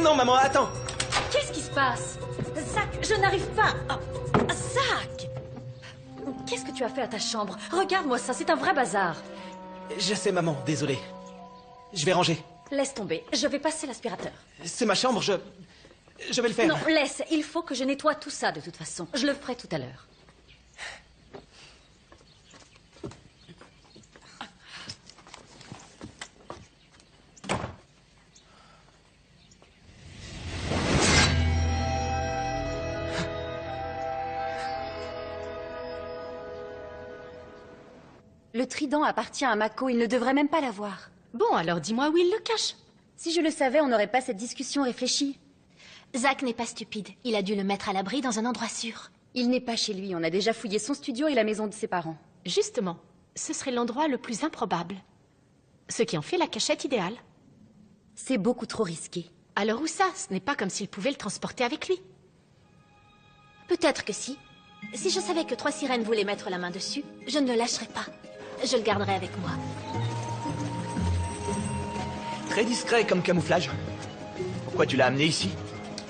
Non, maman, attends. Qu'est-ce qui se passe? Zach, je n'arrive pas. Oh, Zach! Qu'est-ce que tu as fait à ta chambre? Regarde-moi ça, c'est un vrai bazar. Je sais, maman, désolé. Je vais ranger. Laisse tomber, je vais passer l'aspirateur. C'est ma chambre, je vais le faire. Non, laisse, il faut que je nettoie tout ça de toute façon. Je le ferai tout à l'heure. Le trident appartient à Mako, il ne devrait même pas l'avoir. Bon, alors dis-moi où il le cache. Si je le savais, on n'aurait pas cette discussion réfléchie. Zach n'est pas stupide. Il a dû le mettre à l'abri dans un endroit sûr. Il n'est pas chez lui, on a déjà fouillé son studio et la maison de ses parents. Justement, ce serait l'endroit le plus improbable. Ce qui en fait la cachette idéale. C'est beaucoup trop risqué. Alors où ça? Ce n'est pas comme s'il pouvait le transporter avec lui. Peut-être que si. Si je savais que 3 sirènes voulaient mettre la main dessus, je ne le lâcherais pas. Je le garderai avec moi. Très discret comme camouflage. Pourquoi tu l'as amené ici?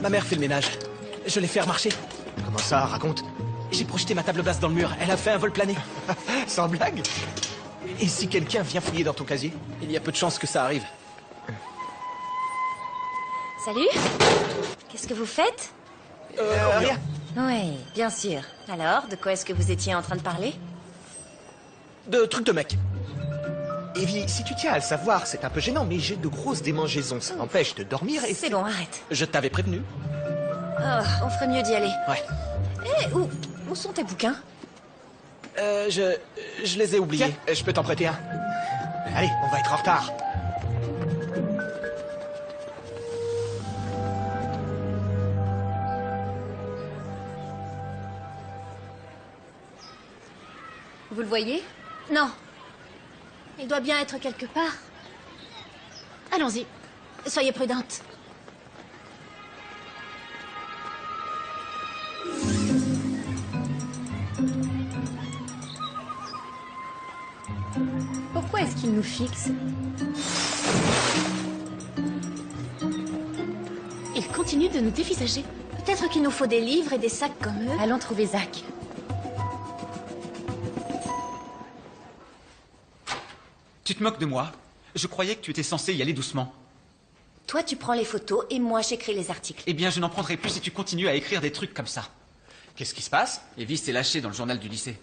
Ma mère fait le ménage. Je l'ai fait remarcher. Comment ça? Raconte. J'ai projeté ma table basse dans le mur. Elle a fait un vol plané. Sans blague? Et si quelqu'un vient fouiller dans ton casier? Il y a peu de chances que ça arrive. Salut. Qu'est-ce que vous faites? Rien. Oui, bien sûr. Alors, de quoi est-ce que vous étiez en train de parler? De trucs de mec. Evie, si tu tiens à le savoir, c'est un peu gênant, mais j'ai de grosses démangeaisons. Ça m'empêche de dormir et... C'est bon, arrête. Je t'avais prévenu. Oh, on ferait mieux d'y aller. Ouais. Eh, où sont tes bouquins? Je les ai oubliés. Tiens, je peux t'en prêter un. Allez, on va être en retard. Vous le voyez? Non. Il doit bien être quelque part. Allons-y. Soyez prudente. Pourquoi est-ce qu'il nous fixe? Il continue de nous dévisager. Peut-être qu'il nous faut des livres et des sacs comme eux. Allons trouver Zach. Tu te moques de moi? Je croyais que tu étais censé y aller doucement. Toi, tu prends les photos et moi, j'écris les articles. Eh bien, je n'en prendrai plus si tu continues à écrire des trucs comme ça. Qu'est-ce qui se passe? Evie s'est lâchée dans le journal du lycée.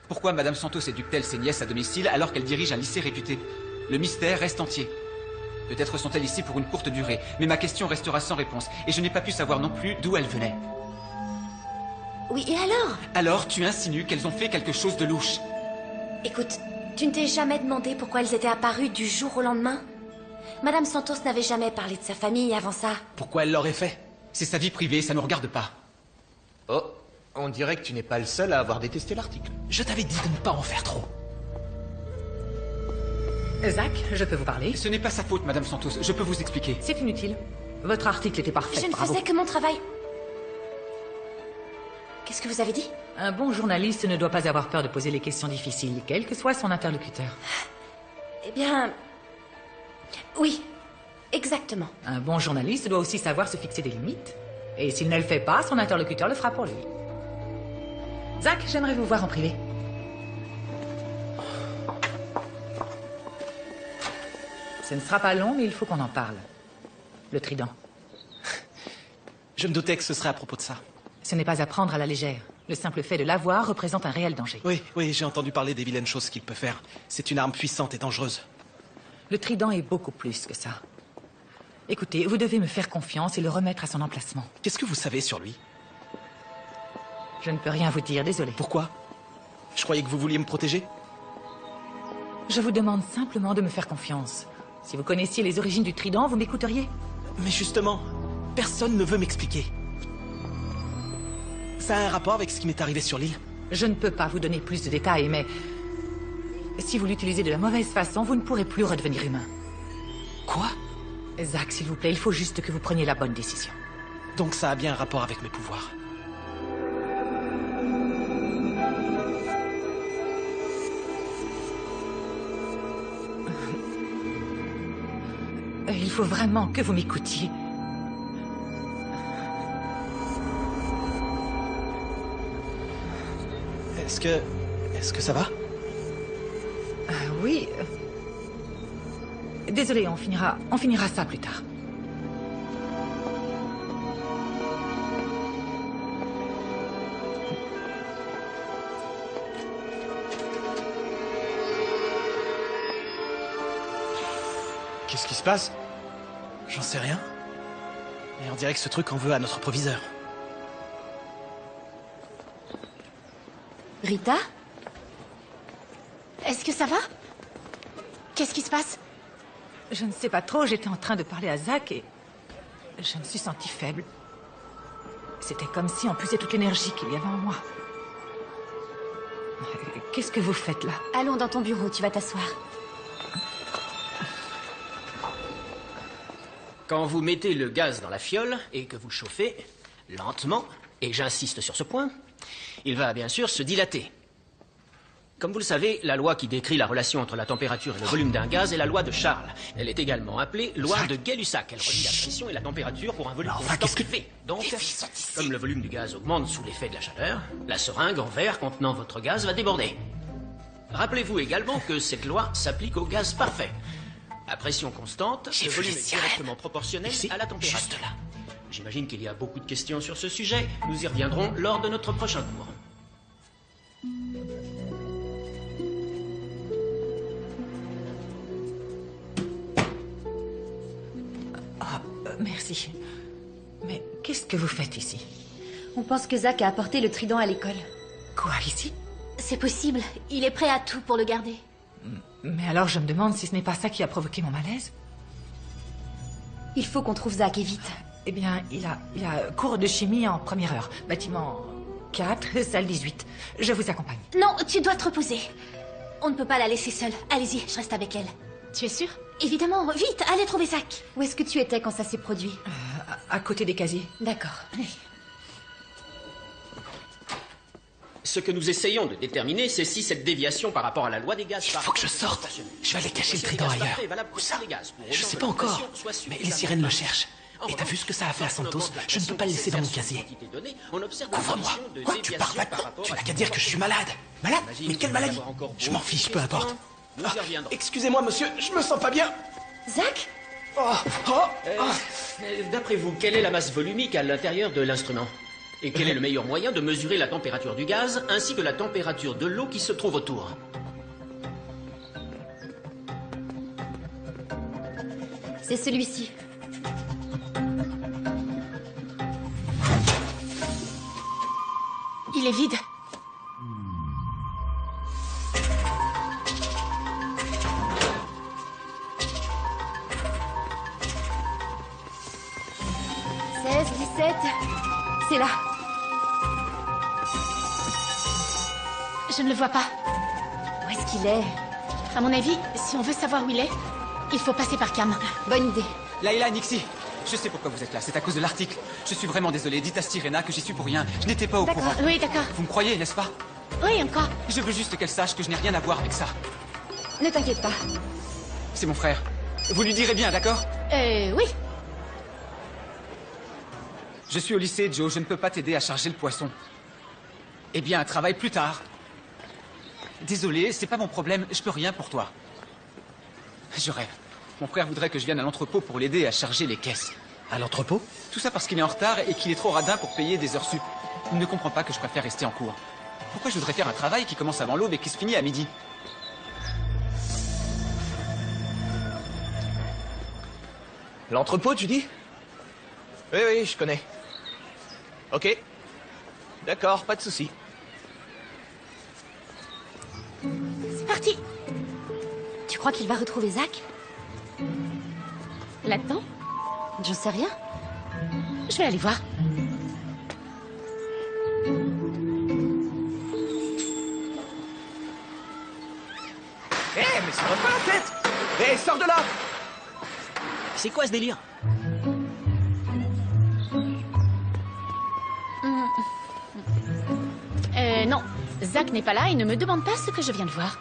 Pourquoi Madame Santos éduque-t-elle ses nièces à domicile alors qu'elle dirige un lycée réputé? Le mystère reste entier. Peut-être sont-elles ici pour une courte durée, mais ma question restera sans réponse, et je n'ai pas pu savoir non plus d'où elles venaient. Oui, et alors? Alors, tu insinues qu'elles ont fait quelque chose de louche. Écoute, tu ne t'es jamais demandé pourquoi elles étaient apparues du jour au lendemain? Madame Santos n'avait jamais parlé de sa famille avant ça. Pourquoi elle l'aurait fait? C'est sa vie privée, ça ne nous regarde pas. Oh, on dirait que tu n'es pas le seul à avoir détesté l'article. Je t'avais dit de ne pas en faire trop. Zach, je peux vous parler? Ce n'est pas sa faute, Madame Santos, je peux vous expliquer. C'est inutile. Votre article était parfait, Je ne bravo. faisais que mon travail. Qu'est-ce que vous avez dit? Un bon journaliste ne doit pas avoir peur de poser les questions difficiles, quel que soit son interlocuteur. Eh bien... Oui, exactement. Un bon journaliste doit aussi savoir se fixer des limites. Et s'il ne le fait pas, son interlocuteur le fera pour lui. Zach, j'aimerais vous voir en privé. Ce ne sera pas long, mais il faut qu'on en parle. Le trident. Je me doutais que ce serait à propos de ça. Ce n'est pas à prendre à la légère. Le simple fait de l'avoir représente un réel danger. Oui, j'ai entendu parler des vilaines choses qu'il peut faire. C'est une arme puissante et dangereuse. Le trident est beaucoup plus que ça. Écoutez, vous devez me faire confiance et le remettre à son emplacement. Qu'est-ce que vous savez sur lui? Je ne peux rien vous dire, désolé. Pourquoi? Je croyais que vous vouliez me protéger. Je vous demande simplement de me faire confiance. Si vous connaissiez les origines du trident, vous m'écouteriez. Mais justement, personne ne veut m'expliquer. Ça a un rapport avec ce qui m'est arrivé sur l'île? Je ne peux pas vous donner plus de détails, mais... si vous l'utilisez de la mauvaise façon, vous ne pourrez plus redevenir humain. Quoi? Zach, s'il vous plaît, il faut juste que vous preniez la bonne décision. Donc ça a bien un rapport avec mes pouvoirs. Il faut vraiment que vous m'écoutiez. Est-ce que ça va? Oui. Désolé, on finira ça plus tard. Qu'est-ce qui se passe? J'en sais rien. Mais on dirait que ce truc en veut à notre proviseur. Rita? Est-ce que ça va? Qu'est-ce qui se passe? Je ne sais pas trop, j'étais en train de parler à Zach et... je me suis sentie faible. C'était comme si on puisait toute l'énergie qu'il y avait en moi. Qu'est-ce que vous faites là? Allons dans ton bureau, tu vas t'asseoir. Quand vous mettez le gaz dans la fiole et que vous le chauffez, lentement, et j'insiste sur ce point, il va bien sûr se dilater. Comme vous le savez, la loi qui décrit la relation entre la température et le volume d'un gaz est la loi de Charles. Elle est également appelée loi de Gay-Lussac. Elle relie la pression et la température pour un volume constant qui fait. Donc, comme le volume du gaz augmente sous l'effet de la chaleur, la seringue en verre contenant votre gaz va déborder. Rappelez-vous également que cette loi s'applique au gaz parfait. À pression constante, le volume est directement proportionnel à la température. Juste là. J'imagine qu'il y a beaucoup de questions sur ce sujet. Nous y reviendrons lors de notre prochain cours. Merci. Mais qu'est-ce que vous faites ici? On pense que Zach a apporté le trident à l'école. Quoi, ici? C'est possible. Il est prêt à tout pour le garder. Mais alors je me demande si ce n'est pas ça qui a provoqué mon malaise. Il faut qu'on trouve Zach, et vite. Eh bien, il a cours de chimie en première heure. Bâtiment 4, salle 18. Je vous accompagne. Non, tu dois te reposer. On ne peut pas la laisser seule. Allez-y, je reste avec elle. Tu es sûre? Évidemment, vite, allez trouver Zach. Où est-ce que tu étais quand ça s'est produit? À côté des casiers. D'accord. Ce que nous essayons de déterminer, c'est si cette déviation par rapport à la loi des gaz... Il faut que je sorte. Je vais aller cacher le trident ailleurs. Où ça? Je sais pas encore. Mais les sirènes le cherchent. Et t'as vu ce que ça a fait à Santos? Je ne peux pas le laisser dans mon casier. Couvre-moi. Quoi? Tu pars maintenant? Tu n'as qu'à dire que je suis malade. Malade? Mais quelle maladie? Je m'en fiche, peu importe. Ah, excusez-moi, monsieur, je me sens pas bien. Zach? D'après vous, quelle est la masse volumique à l'intérieur de l'instrument? Et quel est le meilleur moyen de mesurer la température du gaz ainsi que la température de l'eau qui se trouve autour? C'est celui-ci. Il est vide. C'est là. Je ne le vois pas. Où est-ce qu'il est? À mon avis, si on veut savoir où il est, il faut passer par Cam. Bonne idée. Layla, Nixie, je sais pourquoi vous êtes là, c'est à cause de l'article. Je suis vraiment désolé, dites à Sirena que j'y suis pour rien. Je n'étais pas au courant. Oui, d'accord. Vous me croyez, n'est-ce pas? Oui, encore. Je veux juste qu'elle sache que je n'ai rien à voir avec ça. Ne t'inquiète pas. C'est mon frère. Vous lui direz bien, d'accord? Oui. Je suis au lycée, Joe, je ne peux pas t'aider à charger le poisson. Eh bien, travaille plus tard. Désolé, c'est pas mon problème, je peux rien pour toi. Je rêve. Mon frère voudrait que je vienne à l'entrepôt pour l'aider à charger les caisses. À l'entrepôt? Tout ça parce qu'il est en retard et qu'il est trop radin pour payer des heures sup. Il ne comprend pas que je préfère rester en cours. Pourquoi je voudrais faire un travail qui commence avant l'aube et qui se finit à midi? L'entrepôt, tu dis? Oui, oui, je connais. Ok. D'accord, pas de souci. C'est parti. Tu crois qu'il va retrouver Zach? Là-dedans? J'en sais rien. Je vais aller voir. Eh, mais ça va pas la tête! Eh, sors de là! C'est quoi ce délire? Non. Zach n'est pas là et ne me demande pas ce que je viens de voir.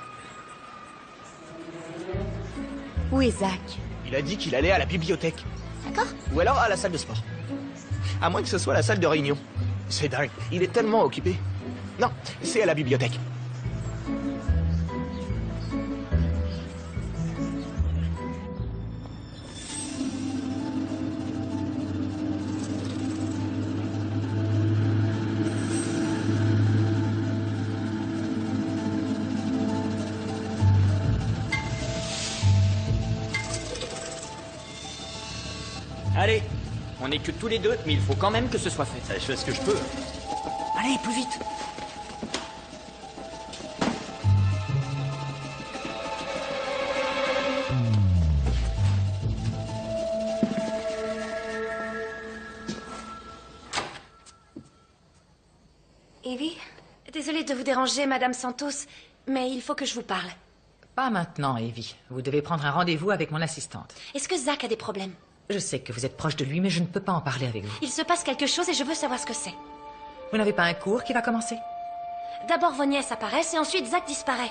Où est Zach? Il a dit qu'il allait à la bibliothèque. D'accord? Ou alors à la salle de sport. À moins que ce soit la salle de réunion. C'est dingue, il est tellement occupé. Non, c'est à la bibliothèque. Allez, on n'est que tous les deux, mais il faut quand même que ce soit fait. Je fais ce que je peux. Allez, plus vite. Evie, désolée de vous déranger, Madame Santos, mais il faut que je vous parle. Pas maintenant, Evie. Vous devez prendre un rendez-vous avec mon assistante. Est-ce que Zach a des problèmes? Je sais que vous êtes proche de lui, mais je ne peux pas en parler avec vous. Il se passe quelque chose et je veux savoir ce que c'est. Vous n'avez pas un cours qui va commencer? D'abord vos nièces apparaissent et ensuite Zach disparaît.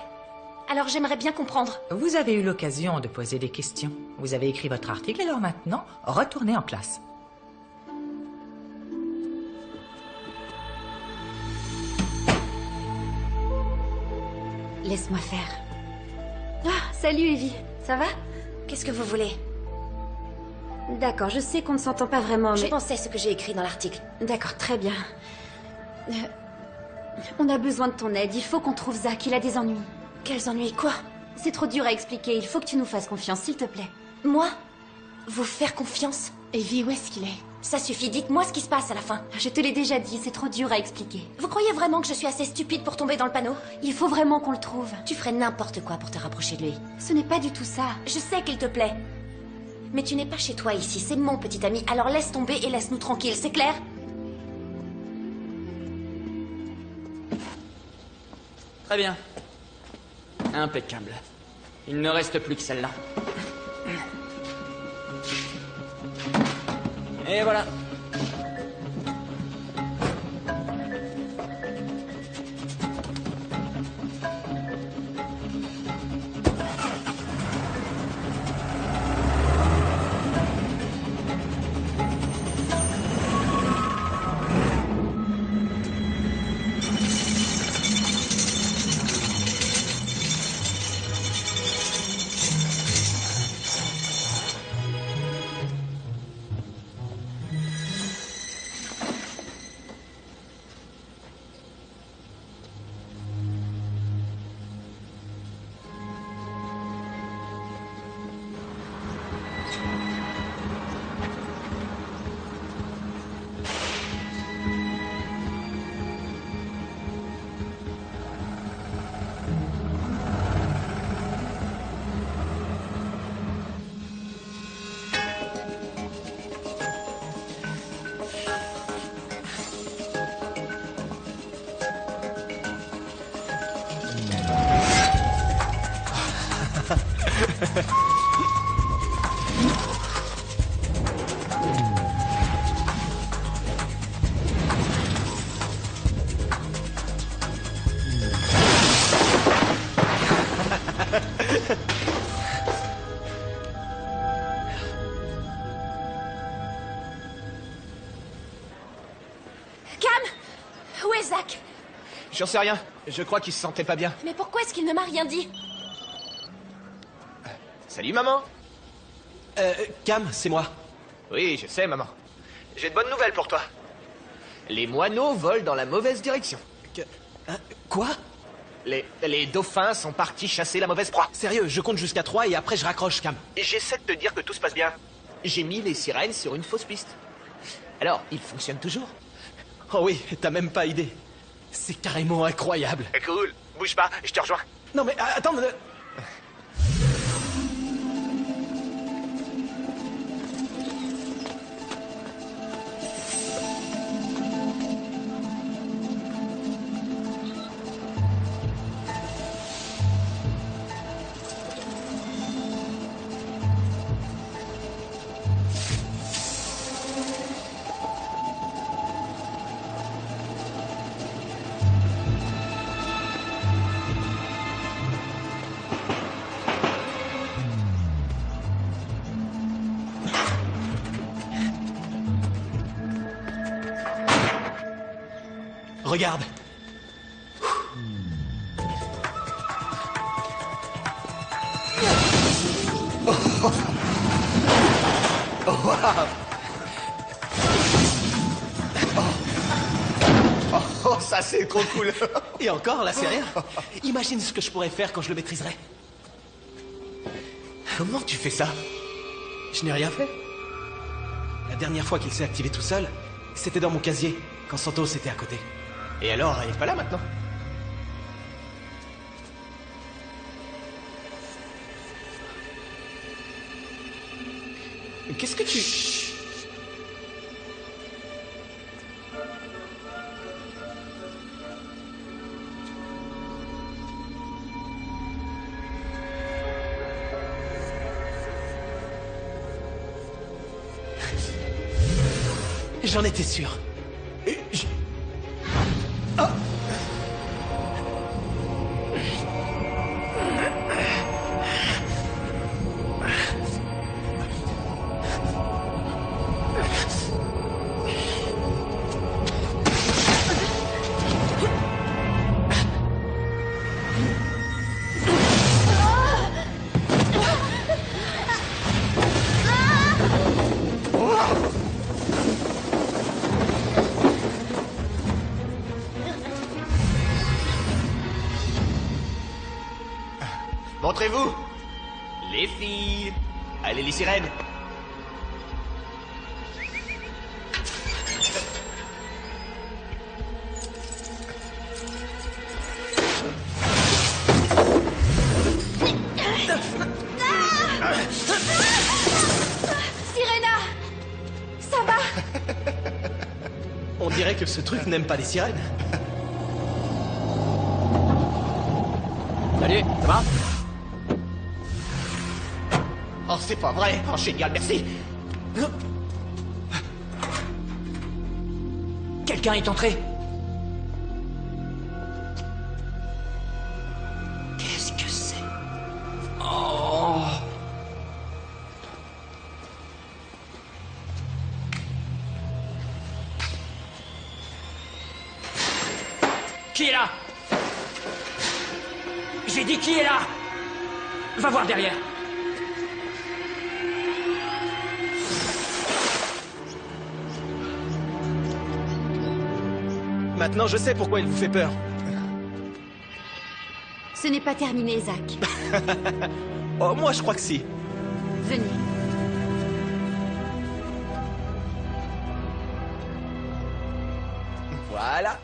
Alors j'aimerais bien comprendre. Vous avez eu l'occasion de poser des questions. Vous avez écrit votre article, alors maintenant, retournez en classe. Laisse-moi faire. Ah, salut Evie, ça va? Qu'est-ce que vous voulez? D'accord, je sais qu'on ne s'entend pas vraiment, mais... Je pensais ce que j'ai écrit dans l'article. D'accord, très bien. On a besoin de ton aide, il faut qu'on trouve Zach, il a des ennuis. Quels ennuis, quoi? C'est trop dur à expliquer, il faut que tu nous fasses confiance, s'il te plaît. Moi? Vous faire confiance? Evie, où est-ce qu'il est? Ça suffit, dites-moi ce qui se passe à la fin. Je te l'ai déjà dit, c'est trop dur à expliquer. Vous croyez vraiment que je suis assez stupide pour tomber dans le panneau? Il faut vraiment qu'on le trouve. Tu ferais n'importe quoi pour te rapprocher de lui. Ce n'est pas du tout ça. Je sais qu'il te plaît. Mais tu n'es pas chez toi ici, c'est mon petit ami, alors laisse tomber et laisse-nous tranquilles, c'est clair? Très bien. Impeccable. Il ne reste plus que celle-là. Et voilà. Où est Zach? J'en sais rien. Je crois qu'il se sentait pas bien. Mais pourquoi est-ce qu'il ne m'a rien dit? Salut, maman. Cam, c'est moi. Oui, je sais, maman. J'ai de bonnes nouvelles pour toi. Les moineaux volent dans la mauvaise direction. Quoi? Les dauphins sont partis chasser la mauvaise proie. Sérieux, je compte jusqu'à 3 et après je raccroche, Cam. Et j'essaie de te dire que tout se passe bien. J'ai mis les sirènes sur une fausse piste. Alors, ils fonctionnent toujours? Oh oui, t'as même pas idée. C'est carrément incroyable. Cool. Bouge pas, je te rejoins. Non mais attends, Regarde. Oh, ça c'est trop cool. Et encore, là, c'est rien. Imagine ce que je pourrais faire quand je le maîtriserai. Comment tu fais ça? Je n'ai rien fait. La dernière fois qu'il s'est activé tout seul, c'était dans mon casier, quand Santos était à côté. Et alors, il est pas là maintenant? Qu'est-ce que tu... J'en étais sûr. Montrez-vous! Les filles! Allez, les sirènes! Sirena! Ça va? On dirait que ce truc n'aime pas les sirènes. Salut, ça va? Oh, c'est pas vrai! Oh, génial, merci! Quelqu'un est entré. Qu'est-ce que c'est? Oh. Qui est là? J'ai dit qui est là? Va voir derrière. Maintenant, je sais pourquoi il vous fait peur. Ce n'est pas terminé, Zach. Oh, moi, je crois que si. Venez. Voilà!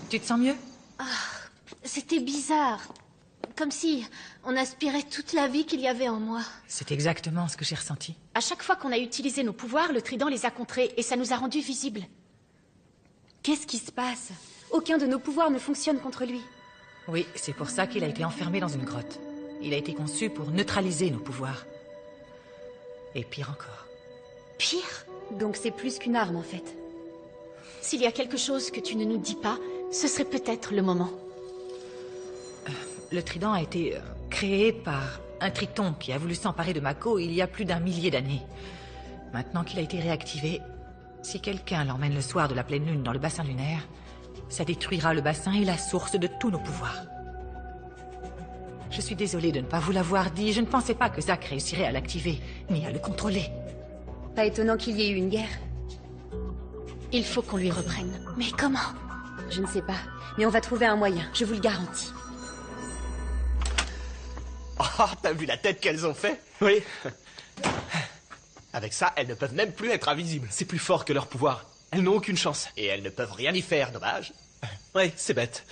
Tu te sens mieux? C'était bizarre. Comme si on aspirait toute la vie qu'il y avait en moi. C'est exactement ce que j'ai ressenti. À chaque fois qu'on a utilisé nos pouvoirs, le trident les a contrés et ça nous a rendus visibles. Qu'est-ce qui se passe? Aucun de nos pouvoirs ne fonctionne contre lui. Oui, c'est pour ça qu'il a été enfermé dans une grotte. Il a été conçu pour neutraliser nos pouvoirs. Et pire encore. Pire? Donc c'est plus qu'une arme, en fait. S'il y a quelque chose que tu ne nous dis pas, ce serait peut-être le moment. Le trident a été créé par un triton qui a voulu s'emparer de Mako il y a plus d'1 millier d'années. Maintenant qu'il a été réactivé, si quelqu'un l'emmène le soir de la pleine lune dans le bassin lunaire, ça détruira le bassin et la source de tous nos pouvoirs. Je suis désolée de ne pas vous l'avoir dit. Je ne pensais pas que Zach réussirait à l'activer, ni à le contrôler. Pas étonnant qu'il y ait eu une guerre. Il faut qu'on lui reprenne. Mais comment? Je ne sais pas. Mais on va trouver un moyen, je vous le garantis. Oh, t'as vu la tête qu'elles ont fait? Oui, Avec ça, elles ne peuvent même plus être invisibles. c'est plus fort que leur pouvoir. Elles n'ont aucune chance. Et elles ne peuvent rien y faire, dommage. Oui, c'est bête.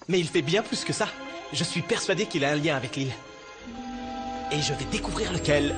Mais il fait bien plus que ça. Je suis persuadé qu'il a un lien avec l'île. Et je vais découvrir lequel.